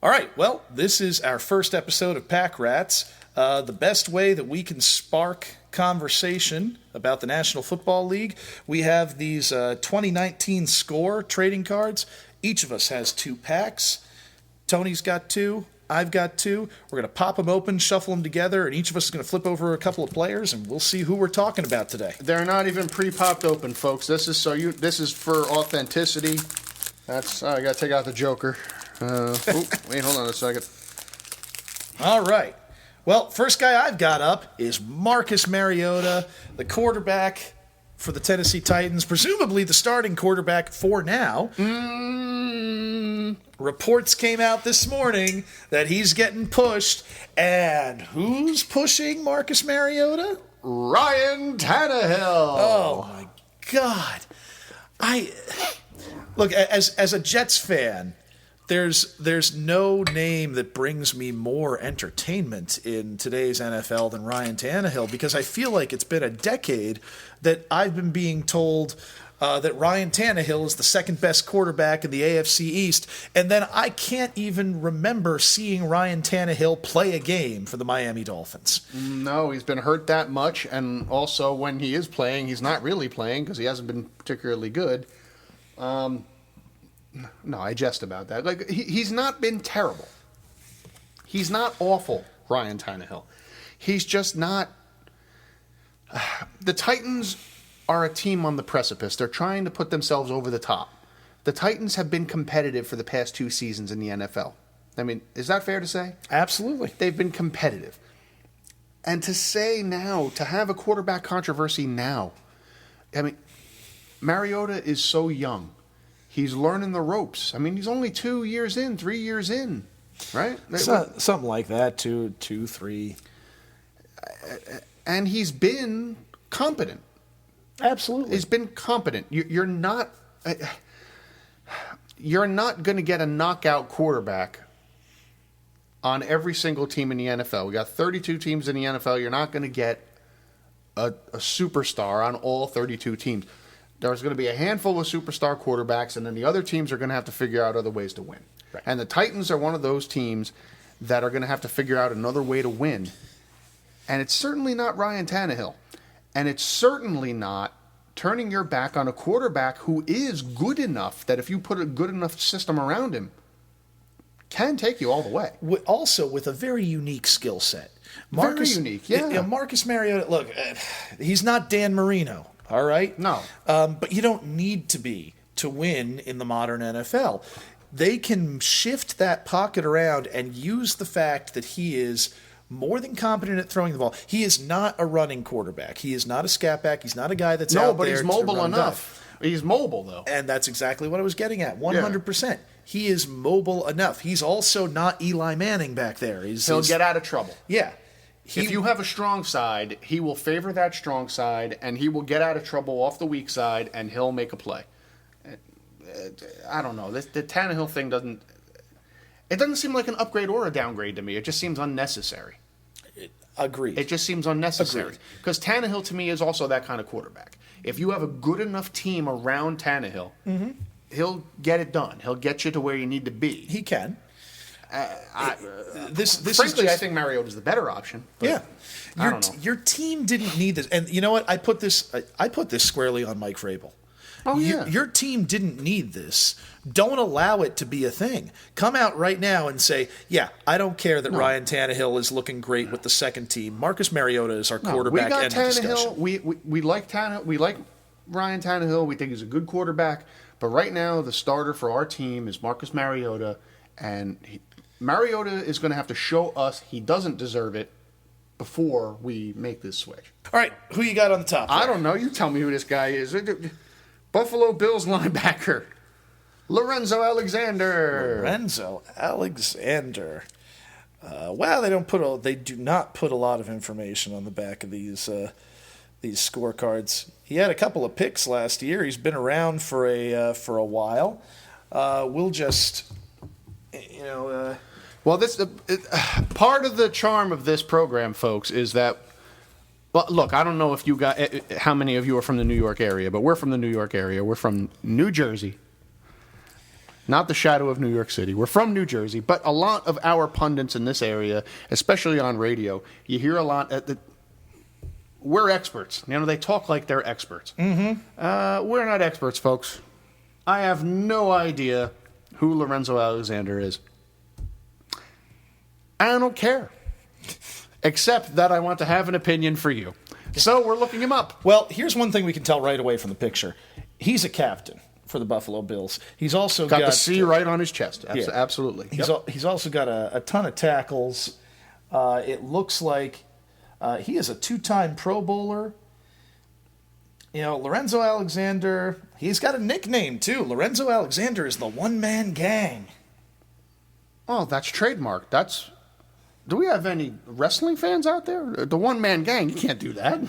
All right, well, this is our first episode of Pack Rats. The best way that we can spark conversation about the National Football League, we have these 2019 score trading cards. Each of us has 2 packs. Tony's got 2. I've got 2. We're going to pop them open, shuffle them together, and each of us is going to flip over a couple of players, and we'll see who we're talking about today. They're not even pre-popped open, folks. This is for authenticity. I got to take out the Joker. Wait, hold on a second. All right. Well, first guy I've got up is Marcus Mariota, the quarterback for the Tennessee Titans, presumably the starting quarterback for now. Reports came out this morning that he's getting pushed. And who's pushing Marcus Mariota? Ryan Tannehill. Oh, my God. Look, as a Jets fan, there's no name that brings me more entertainment in today's NFL than Ryan Tannehill, because I feel like it's been a decade that I've been being told that Ryan Tannehill is the second best quarterback in the AFC East, and then I can't even remember seeing Ryan Tannehill play a game for the Miami Dolphins. No, he's been hurt that much, and also when he is playing, he's not really playing because he hasn't been particularly good. No, I jest about that. Like, he's not been terrible. He's not awful, Ryan Tannehill. He's just not... The Titans are a team on the precipice. They're trying to put themselves over the top. The Titans have been competitive for the past 2 seasons in the NFL. I mean, is that fair to say? Absolutely. They've been competitive. And to say now, to have a quarterback controversy now, I mean, Mariota is so young. He's learning the ropes. I mean, he's only 2 years in, 3 years in, right? Something like that, 2, 3. And he's been competent. Absolutely. He's been competent. You're not going to get a knockout quarterback on every single team in the NFL. We got 32 teams in the NFL. You're not going to get a superstar on all 32 teams. There's going to be a handful of superstar quarterbacks, and then the other teams are going to have to figure out other ways to win. Right. And the Titans are one of those teams that are going to have to figure out another way to win. And it's certainly not Ryan Tannehill. And it's certainly not turning your back on a quarterback who is good enough that if you put a good enough system around him, can take you all the way. Also with a very unique skill set. Very unique, yeah. Marcus Mariota, look, he's not Dan Marino. All right? No. But you don't need to be to win in the modern NFL. They can shift that pocket around and use the fact that he is more than competent at throwing the ball. He is not a running quarterback. He is not a scat back. He's not a guy that's out there. No, but he's mobile enough. He's mobile, though. And that's exactly what I was getting at. 100%. Yeah. He is mobile enough. He's also not Eli Manning back there. He'll get out of trouble. Yeah. If you have a strong side, he will favor that strong side, and he will get out of trouble off the weak side, and he'll make a play. I don't know. The Tannehill thing doesn't seem like an upgrade or a downgrade to me. It just seems unnecessary. Agreed. It just seems unnecessary. Because Tannehill, to me, is also that kind of quarterback. If you have a good enough team around Tannehill, he'll get it done. He'll get you to where you need to be. He can. Frankly, I think Mariota's the better option. Yeah, I don't know. Your team didn't need this, and you know what? I put this squarely on Mike Vrabel. Oh yeah, your team didn't need this. Don't allow it to be a thing. Come out right now and say, "Yeah, I don't care that Ryan Tannehill is looking great with the second team. Marcus Mariota is our quarterback." We got end Tannehill. We like Tannehill. We like Ryan Tannehill. We think he's a good quarterback. But right now, the starter for our team is Marcus Mariota, and Mariota is going to have to show us he doesn't deserve it before we make this switch. All right, who you got on the top there? I don't know. You tell me who this guy is. Buffalo Bills linebacker, Lorenzo Alexander. Lorenzo Alexander. Wow, they do not put a lot of information on the back of these scorecards. He had a couple of picks last year. He's been around for a while. We'll just, Well, this part of the charm of this program, folks, is that. Well, look, I don't know if you got how many of you are from the New York area, but we're from the New York area. We're from New Jersey, not the shadow of New York City. We're from New Jersey, but a lot of our pundits in this area, especially on radio, you hear a lot we're experts. They talk like they're experts. Mm-hmm. We're not experts, folks. I have no idea who Lorenzo Alexander is. I don't care. Except that I want to have an opinion for you. So we're looking him up. Well, here's one thing we can tell right away from the picture. He's a captain for the Buffalo Bills. He's also got the C right on his chest. Absolutely. He's also got a ton of tackles. It looks like he is a 2-time Pro Bowler. Lorenzo Alexander, he's got a nickname, too. Lorenzo Alexander is the one-man gang. Oh, that's trademarked. Do we have any wrestling fans out there? The one-man gang, you can't do that.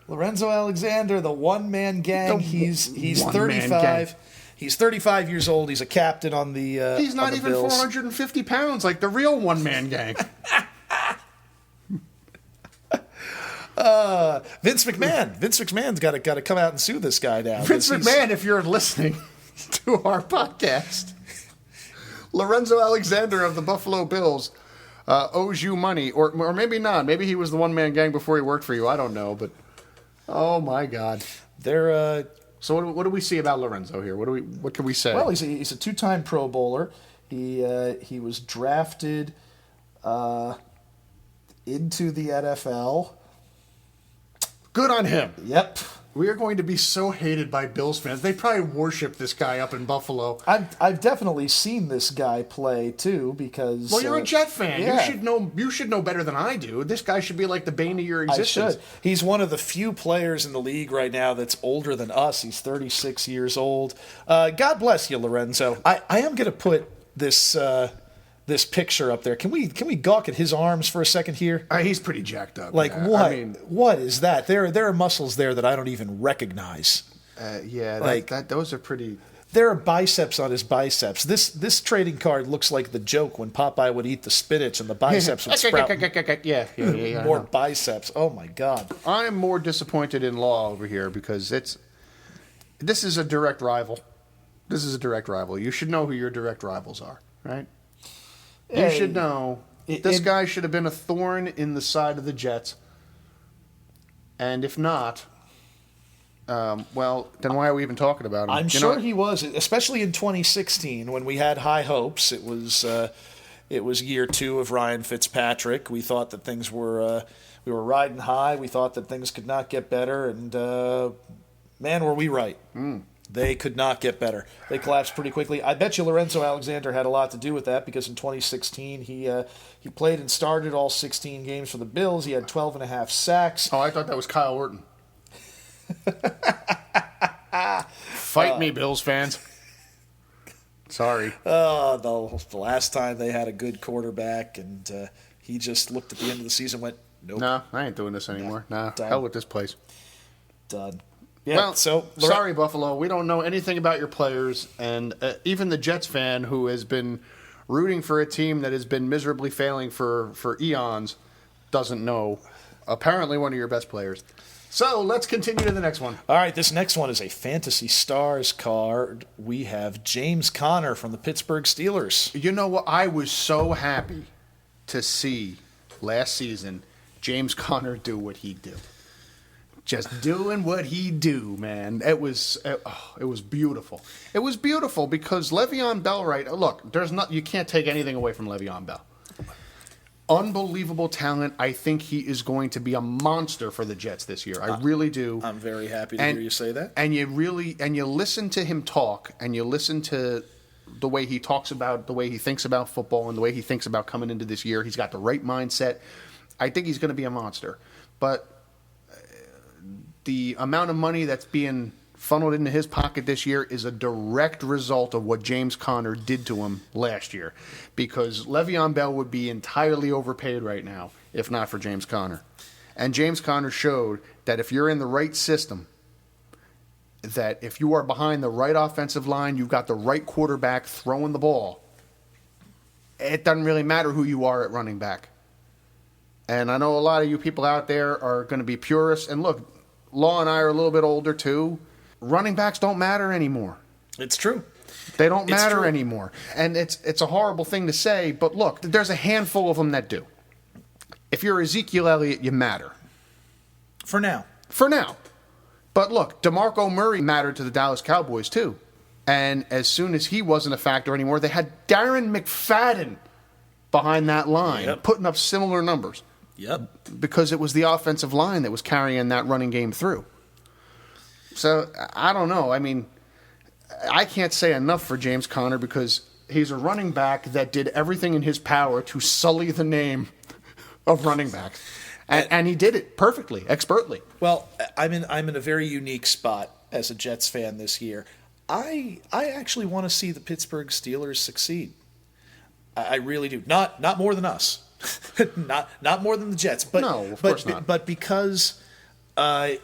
Lorenzo Alexander, the one-man gang. He's 35. He's 35 years old. He's a captain on the He's not on the even Bills. 450 pounds like the real one-man gang. Vince McMahon's got to come out and sue this guy now. Vince McMahon, if you're listening to our podcast, Lorenzo Alexander of the Buffalo Bills owes you money, or maybe not. Maybe he was the one-man gang before he worked for you. I don't know, but oh my God, So what do we see about Lorenzo here? What can we say? Well, he's a 2-time Pro Bowler. He was drafted into the NFL. Good on him. Yep. We are going to be so hated by Bills fans. They probably worship this guy up in Buffalo. I've definitely seen this guy play too because. Well, you're a Jet fan. Yeah. You should know better than I do. This guy should be like the bane of your existence. I should. He's one of the few players in the league right now that's older than us. He's 36 years old. God bless you, Lorenzo. I am going to put this picture up there. Can we gawk at his arms for a second here? He's pretty jacked up. Like what? What is that? There are muscles there that I don't even recognize. Those are pretty. There are biceps on his biceps. This trading card looks like the joke when Popeye would eat the spinach and the biceps would sprout. More biceps. Oh my God. I'm more disappointed in Law over here because this is a direct rival. You should know who your direct rivals are, right? You should know. This guy should have been a thorn in the side of the Jets. And if not, then why are we even talking about him? I'm sure he was, especially in 2016 when we had high hopes. It was year 2 of Ryan Fitzpatrick. We thought that things were we were riding high. We thought that things could not get better, and man, were we right. They could not get better. They collapsed pretty quickly. I bet you Lorenzo Alexander had a lot to do with that because in 2016 he played and started all 16 games for the Bills. He had 12.5 sacks. Oh, I thought that was Kyle Orton. Fight me, Bills fans. Sorry. The last time they had a good quarterback, and he just looked at the end of the season and went, nope. No, I ain't doing this anymore. Hell with this place. Done. Yeah, sorry, Buffalo. We don't know anything about your players, and even the Jets fan who has been rooting for a team that has been miserably failing for eons doesn't know, apparently, one of your best players. So let's continue to the next one. All right, this next one is a Fantasy Stars card. We have James Conner from the Pittsburgh Steelers. You know what? I was so happy to see last season James Conner do what he did. Just doing what he do, man. It was beautiful. It was beautiful because Le'Veon Bell, right? Look, you can't take anything away from Le'Veon Bell. Unbelievable talent. I think he is going to be a monster for the Jets this year. I really do. I'm very happy to hear you say that. And you listen to him talk, and you listen to the way he talks about, the way he thinks about football, and the way he thinks about coming into this year. He's got the right mindset. I think he's going to be a monster. But the amount of money that's being funneled into his pocket this year is a direct result of what James Conner did to him last year. Because Le'Veon Bell would be entirely overpaid right now if not for James Conner. And James Conner showed that if you're in the right system, that if you are behind the right offensive line, you've got the right quarterback throwing the ball, it doesn't really matter who you are at running back. And I know a lot of you people out there are going to be purists. And look, Law and I are a little bit older too. Running backs don't matter anymore. It's true. They don't matter true. anymore. And it's a horrible thing to say, but look, there's a handful of them that do. If you're Ezekiel Elliott, you matter. For now. For now. But look, DeMarco Murray mattered to the Dallas Cowboys too. And as soon as he wasn't a factor anymore, they had Darren McFadden behind that line, putting up similar numbers. Yep. Because it was the offensive line that was carrying that running game through. So, I don't know. I mean, I can't say enough for James Conner because he's a running back that did everything in his power to sully the name of running backs. And he did it perfectly, expertly. Well, I'm in a very unique spot as a Jets fan this year. I actually want to see the Pittsburgh Steelers succeed. I really do. Not more than us. not more than the Jets. But, no, of course not. But because, and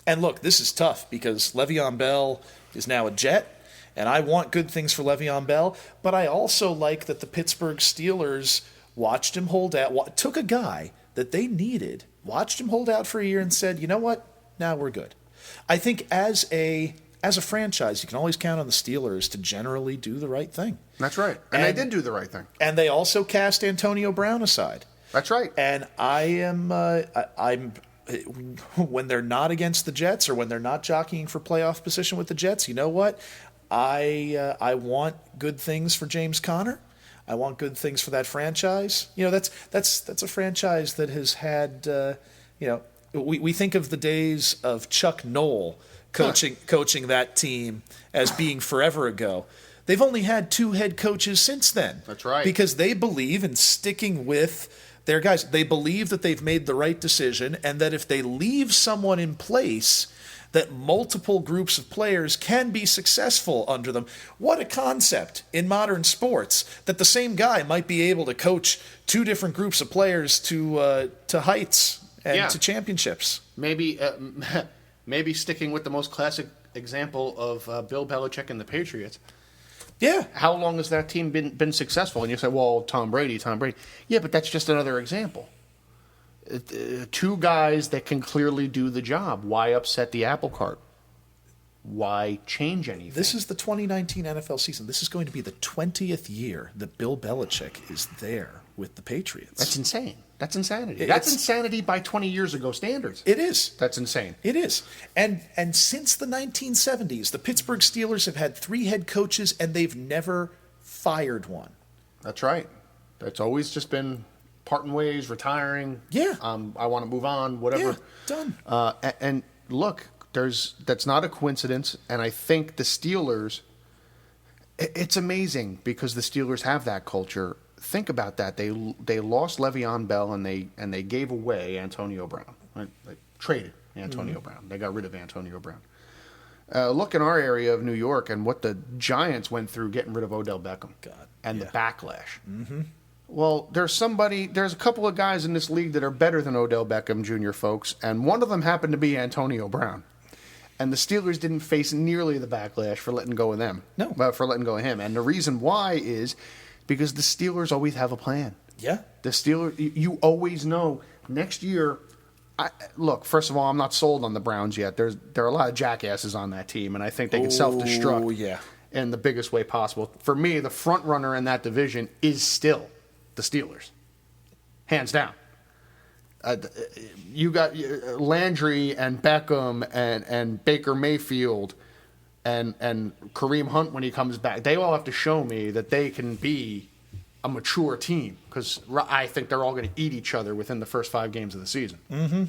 look, this is tough because Le'Veon Bell is now a Jet, and I want good things for Le'Veon Bell, but I also like that the Pittsburgh Steelers watched him hold out, took a guy that they needed, watched him hold out for a year and said, you know what, now we're good. I think as a franchise, you can always count on the Steelers to generally do the right thing. That's right. And they did do the right thing. And they also cast Antonio Brown aside. That's right. And I'm when they're not against the Jets or when they're not jockeying for playoff position with the Jets, you know what? I want good things for James Conner. I want good things for that franchise. You know, that's a franchise that has had, we think of the days of Chuck Noll coaching that team as being forever ago. They've only had 2 head coaches since then. That's right. Because they believe in sticking with their guys. They believe that they've made the right decision and that if they leave someone in place, that multiple groups of players can be successful under them. What a concept in modern sports that the same guy might be able to coach 2 different groups of players to heights and to championships. Maybe sticking with the most classic example of Bill Belichick and the Patriots. Yeah. How long has that team been successful? And you say, well, Tom Brady. Yeah, but that's just another example. 2 guys that can clearly do the job. Why upset the apple cart? Why change anything? This is the 2019 NFL season. This is going to be the 20th year that Bill Belichick is there with the Patriots. That's insane. That's insanity. That's insanity by 20 years ago standards. It is. That's insane. It is. And since the 1970s, the Pittsburgh Steelers have had 3 head coaches, and they've never fired one. That's right. That's always just been parting ways, retiring. Yeah. I want to move on, whatever. Yeah, done. And look, that's not a coincidence. And I think the Steelers, it's amazing because the Steelers have that culture. Think about that. They lost Le'Veon Bell and they gave away Antonio Brown. Right? They traded Antonio Brown. They got rid of Antonio Brown. Look in our area of New York and what the Giants went through getting rid of Odell Beckham. The backlash. Mm-hmm. Well, there's a couple of guys in this league that are better than Odell Beckham Jr., folks, and one of them happened to be Antonio Brown. And the Steelers didn't face nearly the backlash for letting go of them. No. For letting go of him. And the reason why is because the Steelers always have a plan. Yeah. The Steelers, you always know next year. Look, first of all, I'm not sold on the Browns yet. There are a lot of jackasses on that team, and I think they can self-destruct in the biggest way possible. For me, the front runner in that division is still the Steelers, hands down. You got Landry and Beckham and Baker Mayfield and Kareem Hunt when he comes back. They all have to show me that they can be a mature team because I think they're all going to eat each other within the first 5 games of the season. Mm-hmm.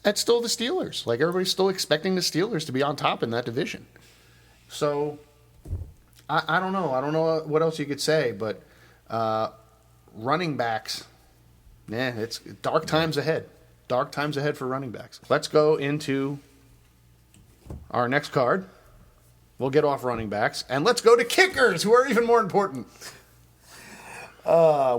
That's still the Steelers. Like everybody's still expecting the Steelers to be on top in that division. So I don't know. I don't know what else you could say, but running backs, it's dark times ahead. Dark times ahead for running backs. Let's go into our next card. We'll get off running backs, and let's go to kickers, who are even more important.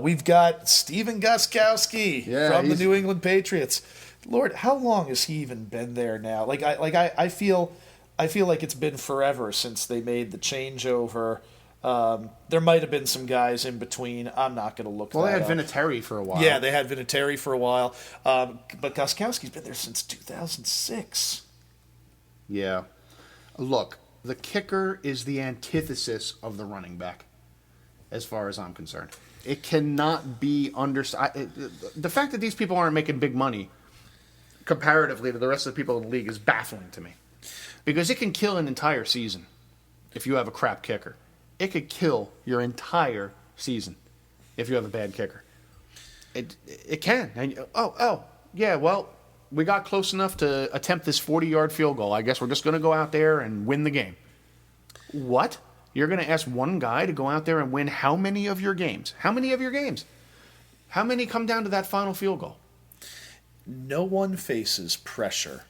We've got Steven Gostkowski from the New England Patriots. Lord, how long has he even been there now? I feel like it's been forever since they made the changeover. There might have been some guys in between. I'm not going to look. Well, they had Vinatieri for a while. Yeah, they had Vinatieri for a while. But Gostkowski's been there since 2006. Yeah. Look, the kicker is the antithesis of the running back, as far as I'm concerned. It cannot be the fact that these people aren't making big money comparatively to the rest of the people in the league is baffling to me. Because it can kill an entire season if you have a crap kicker. It could kill your entire season if you have a bad kicker. It can. And, yeah, well, we got close enough to attempt this 40-yard field goal. I guess we're just going to go out there and win the game. What? You're going to ask one guy to go out there and win how many of your games? How many of your games? How many come down to that final field goal? No one faces pressure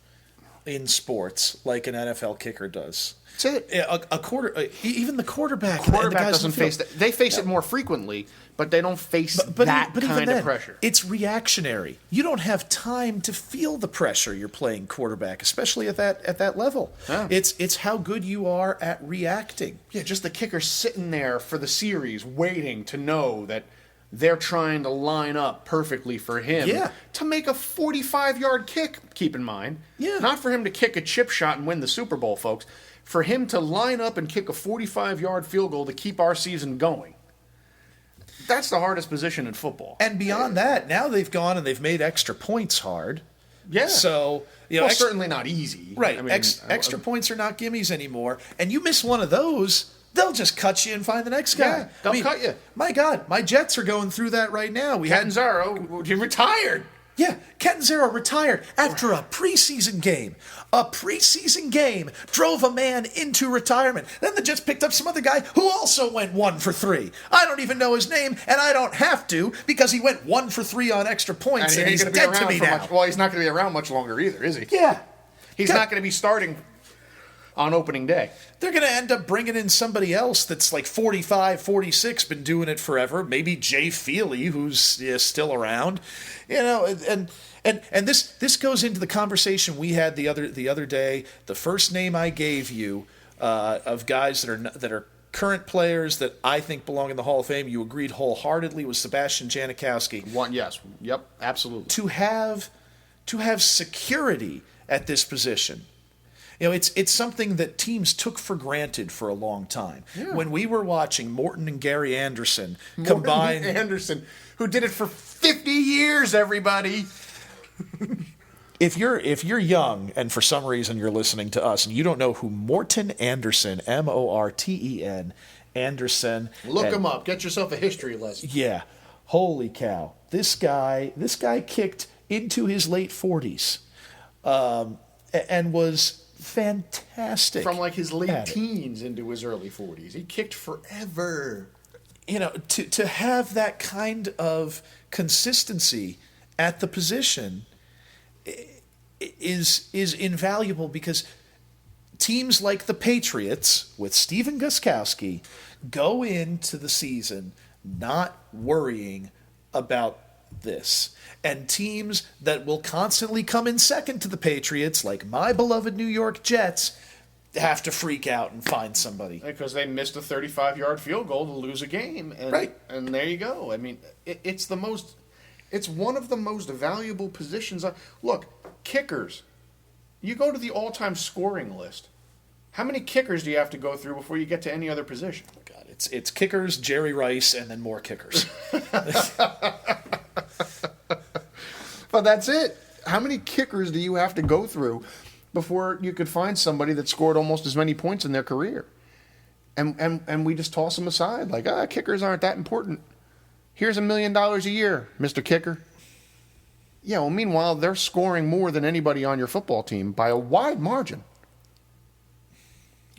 in sports like an NFL kicker does. That's it. Even the quarterback. Quarterback doesn't face that. They face it more frequently, but they don't face that kind of pressure. It's reactionary. You don't have time to feel the pressure you're playing quarterback, especially at that level. Yeah. It's how good you are at reacting. Yeah, just the kicker sitting there for the series, waiting to know that they're trying to line up perfectly for him to make a 45-yard kick, keep in mind. Yeah. Not for him to kick a chip shot and win the Super Bowl, folks. For him to line up and kick a 45-yard field goal to keep our season going. That's the hardest position in football. And beyond that, now they've gone and they've made extra points hard. Yeah. So, certainly not easy. Right. I mean, extra points are not gimmies anymore. And you miss one of those, they'll just cut you and find the next guy. Yeah, they'll cut you. My God, my Jets are going through that right now. Catanzaro, he retired. Yeah, Catanzaro retired after a preseason game. A preseason game drove a man into retirement. Then the Jets picked up some other guy who also went 1 for 3. I don't even know his name, and I don't have to because he went 1 for 3 on extra points, and he's dead to me now. Well, he's not going to be around much longer either, is he? Yeah. He's not going to be starting on opening day. They're going to end up bringing in somebody else that's like 45, 46, been doing it forever. Maybe Jay Feely, who's still around. And this goes into the conversation we had the other day. The first name I gave you of guys that are current players that I think belong in the Hall of Fame, you agreed wholeheartedly, was Sebastian Janikowski. Yes. Yep, absolutely. To have security at this position. It's something that teams took for granted for a long time. Yeah. When we were watching Morton and Gary Anderson combine, Anderson, who did it for 50 years, everybody. If you're young and for some reason you're listening to us and you don't know who Morton Anderson, Morten Anderson, look him up. Get yourself a history lesson. Yeah, holy cow! This guy kicked into his late 40s, and was fantastic. From like his late teens into his early 40s. He kicked forever. To have that kind of consistency at the position is invaluable because teams like the Patriots with Stephen Gostkowski go into the season not worrying about this. And teams that will constantly come in second to the Patriots, like my beloved New York Jets, have to freak out and find somebody. Because they missed a 35-yard field goal to lose a game. And, right. And there you go. I mean, it's one of the most valuable positions. Look, kickers. You go to the all-time scoring list. How many kickers do you have to go through before you get to any other position? Oh God, it's kickers, Jerry Rice, and then more kickers. But that's it. How many kickers do you have to go through before you could find somebody that scored almost as many points in their career? And we just toss them aside like, kickers aren't that important. Here's $1 million a year, Mr. Kicker. Yeah, well, meanwhile, they're scoring more than anybody on your football team by a wide margin.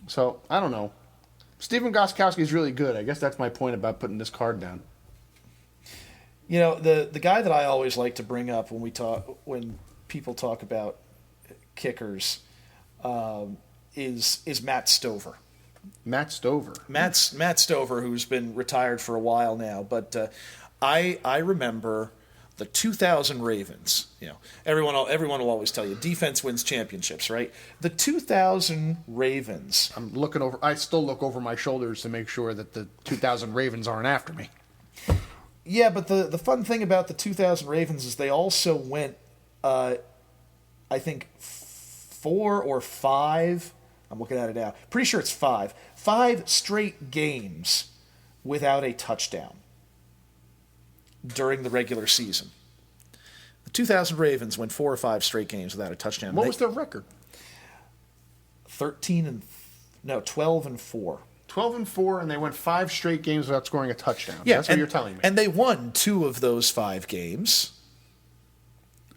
So, I don't know. Stephen Gostkowski is really good. I guess that's my point about putting this card down. The guy that I always like to bring up when people talk about kickers is Matt Stover. Matt Stover. Matt Stover, who's been retired for a while now, but I remember the 2000 Ravens. Everyone will always tell you defense wins championships, right? The 2000 Ravens. I still look over my shoulders to make sure that the 2000 Ravens aren't after me. Yeah, but the fun thing about the 2000 Ravens is they also went, I think, 4 or 5 I'm looking at it now. Pretty sure it's 5. 5 straight games without a touchdown during the regular season. The 2000 Ravens went 4 or 5 straight games without a touchdown. What was their record? 12 and 4. 12 and 4, and they went 5 straight games without scoring a touchdown. Yeah, that's what you're telling me. And they won 2 of those 5 games.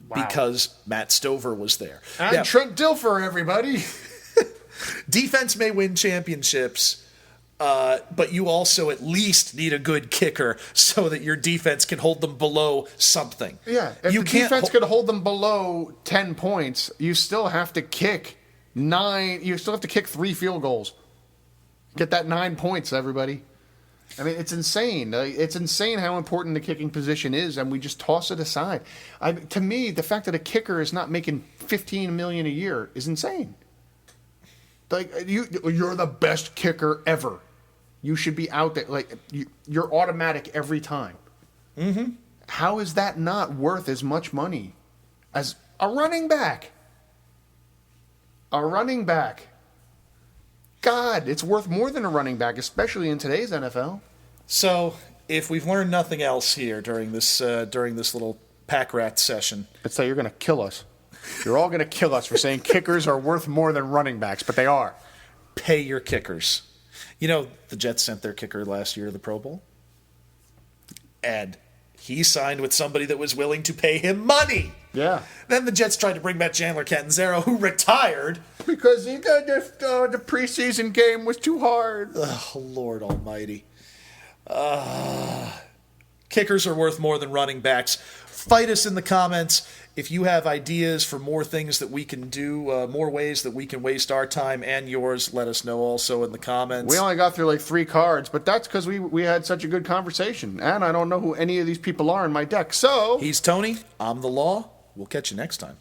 Wow. Because Matt Stover was there. And now, Trent Dilfer, everybody. defense may win championships, but you also at least need a good kicker so that your defense can hold them below something. Yeah, if the defense could hold them below 10 points, you still have to kick 9. You still have to kick 3 field goals. Get that 9 points, everybody. I mean, it's insane. It's insane how important the kicking position is, and we just toss it aside. To me, the fact that a kicker is not making $15 million a year is insane. Like you're the best kicker ever. You should be out there. Like you're automatic every time. Mm-hmm. How is that not worth as much money as a running back? A running back. God, it's worth more than a running back, especially in today's NFL. So, if we've learned nothing else here during this little pack rat session, it's that you're going to kill us. You're all going to kill us for saying kickers are worth more than running backs, but they are. Pay your kickers. You know, the Jets sent their kicker last year to the Pro Bowl, and he signed with somebody that was willing to pay him money. Yeah. Then the Jets tried to bring back Chandler Catanzaro, who retired. Because the preseason game was too hard. Oh, Lord almighty. Kickers are worth more than running backs. Fight us in the comments. If you have ideas for more things that we can do, more ways that we can waste our time and yours, let us know also in the comments. We only got through like 3 cards, but that's because we had such a good conversation. And I don't know who any of these people are in my deck, so... He's Tony. I'm the Law. We'll catch you next time.